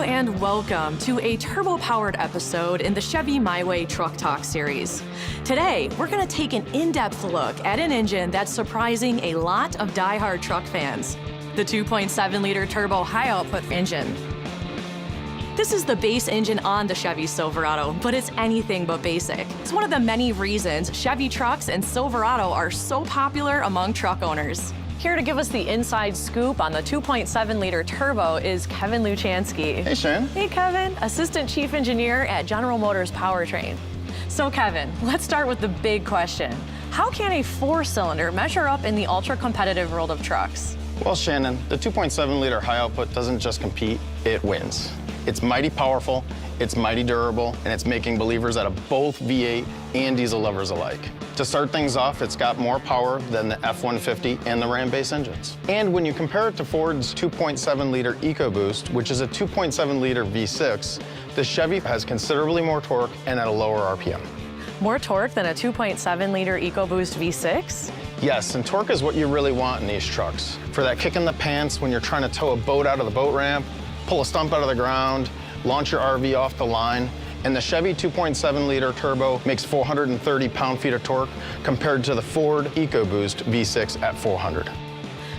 Hello and welcome to a turbo-powered episode in the Chevy My Way Truck Talk series. Today, we're going to take an in-depth look at an engine that's surprising a lot of die-hard truck fans, the 2.7-liter turbo high-output engine. This is the base engine on the Chevy Silverado, but it's anything but basic. It's one of the many reasons Chevy trucks and Silverado are so popular among truck owners. Here to give us the inside scoop on the 2.7-liter turbo is Kevin Luchansky. Hey, Sharon. Hey, Kevin, Assistant Chief Engineer at General Motors Powertrain. So, Kevin, let's start with the big question. How can a four-cylinder measure up in the ultra-competitive world of trucks? Well, Shannon, the 2.7-liter high output doesn't just compete, it wins. It's mighty powerful, it's mighty durable, and it's making believers out of both V8 and diesel lovers alike. To start things off, it's got more power than the F-150 and the Ram base engines. And when you compare it to Ford's 2.7-liter EcoBoost, which is a 2.7-liter V6, the Chevy has considerably more torque and at a lower RPM. More torque than a 2.7-liter EcoBoost V6? Yes, and torque is what you really want in these trucks. For that kick in the pants when you're trying to tow a boat out of the boat ramp, pull a stump out of the ground, launch your RV off the line, and the Chevy 2.7-liter turbo makes 430 pound-feet of torque compared to the Ford EcoBoost V6 at 400.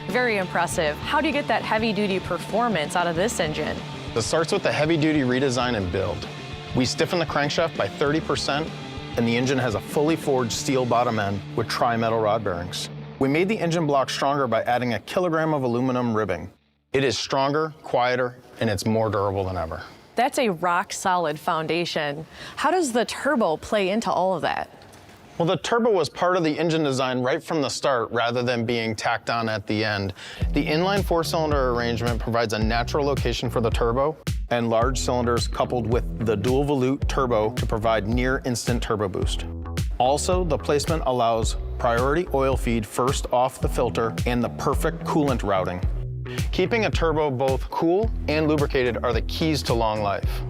Very impressive. How do you get that heavy-duty performance out of this engine? It starts with the heavy-duty redesign and build. We stiffen the crankshaft by 30%, and the engine has a fully forged steel bottom end with tri-metal rod bearings. We made the engine block stronger by adding a kilogram of aluminum ribbing. It is stronger, quieter, and it's more durable than ever. That's a rock-solid foundation. How does the turbo play into all of that? Well, the turbo was part of the engine design right from the start rather than being tacked on at the end. The inline four-cylinder arrangement provides a natural location for the turbo and large cylinders coupled with the dual volute turbo to provide near-instant turbo boost. Also, the placement allows priority oil feed first off the filter and the perfect coolant routing. Keeping a turbo both cool and lubricated are the keys to long life.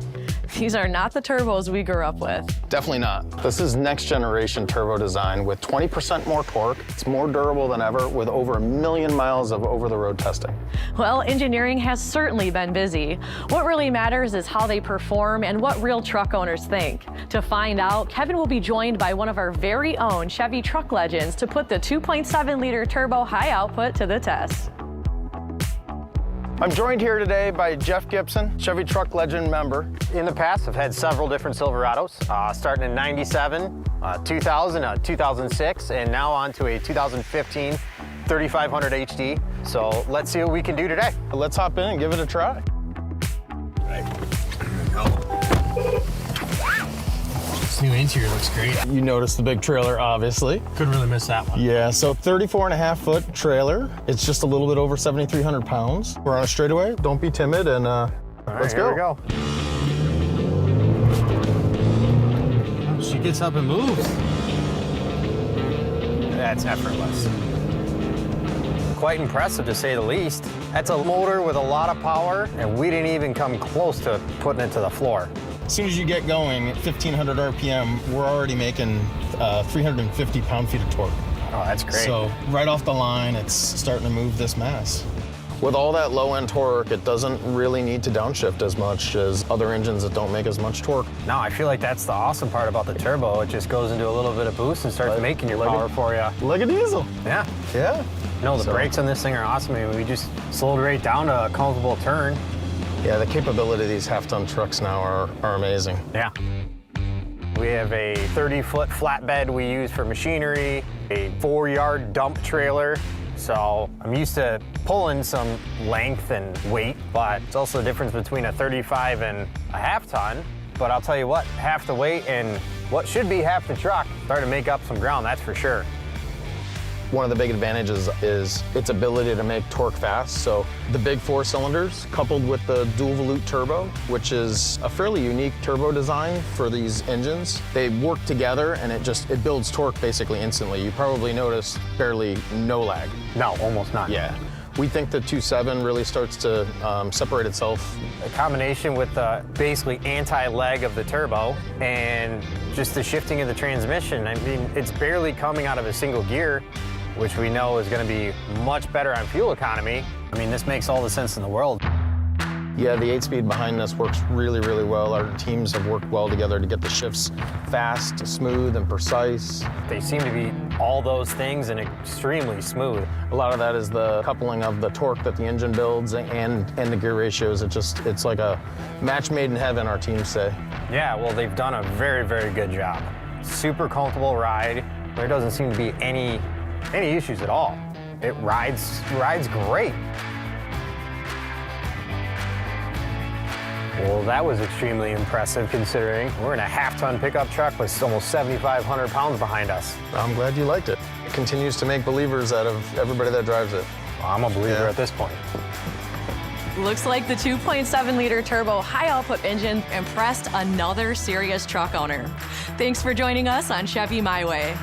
These are not the turbos we grew up with. Definitely not. This is next generation turbo design with 20% more torque. It's more durable than ever with over 1 million miles of over-the-road testing. Well, engineering has certainly been busy. What really matters is how they perform and what real truck owners think. To find out, Kevin will be joined by one of our very own Chevy truck legends to put the 2.7-liter turbo high output to the test. I'm joined here today by Jeff Gibson, Chevy Truck Legend member. In the past, I've had several different Silverados, starting in 97, 2000, 2006, and now on to a 2015 3500 HD. So let's see what we can do today. Let's hop in and give it a try. This new interior looks great. You noticed the big trailer, obviously. Couldn't really miss that one. Yeah, so 34.5-foot trailer. It's just a little bit over 7,300 pounds. We're on a straightaway. Don't be timid, and let's go. Here we go. Oh, she gets up and moves. That's effortless. Quite impressive, to say the least. That's a motor with a lot of power, and we didn't even come close to putting it to the floor. As soon as you get going at 1,500 RPM, we're already making 350 pound-feet of torque. Oh, that's great. So right off the line, it's starting to move this mass. With all that low-end torque, it doesn't really need to downshift as much as other engines that don't make as much torque. No, I feel like that's the awesome part about the turbo. It just goes into a little bit of boost and starts making your power for you. Like a diesel. Yeah. Yeah. No, the brakes on this thing are awesome. I mean, we just slowed right down to a comfortable turn. Yeah, the capability of these half-ton trucks now are amazing. Yeah. We have a 30-foot flatbed we use for machinery, a 4-yard dump trailer. So I'm used to pulling some length and weight, but it's also the difference between a 35 and a half-ton. But I'll tell you what, half the weight and what should be half the truck started to make up some ground, that's for sure. One of the big advantages is its ability to make torque fast. So the big 4 cylinders coupled with the dual volute turbo, which is a fairly unique turbo design for these engines. They work together and it builds torque basically instantly. You probably notice barely no lag. No, almost not. Yeah. We think the 2.7 really starts to separate itself. A combination with the basically anti-lag of the turbo and just the shifting of the transmission. I mean, it's barely coming out of a single gear, which we know is going to be much better on fuel economy. I mean, this makes all the sense in the world. Yeah, the 8-speed behind this works really, really well. Our teams have worked well together to get the shifts fast, smooth, and precise. They seem to be all those things and extremely smooth. A lot of that is the coupling of the torque that the engine builds and the gear ratios. It's like a match made in heaven, our teams say. Yeah, well, they've done a very, very good job. Super comfortable ride. There doesn't seem to be any issues at all. It rides great. Well, that was extremely impressive considering we're in a half-ton pickup truck with almost 7,500 pounds behind us. I'm glad you liked it. It continues to make believers out of everybody that drives it. Well, I'm a believer Yeah. at this point. Looks like the 2.7-liter turbo high-output engine impressed another serious truck owner. Thanks for joining us on Chevy My Way.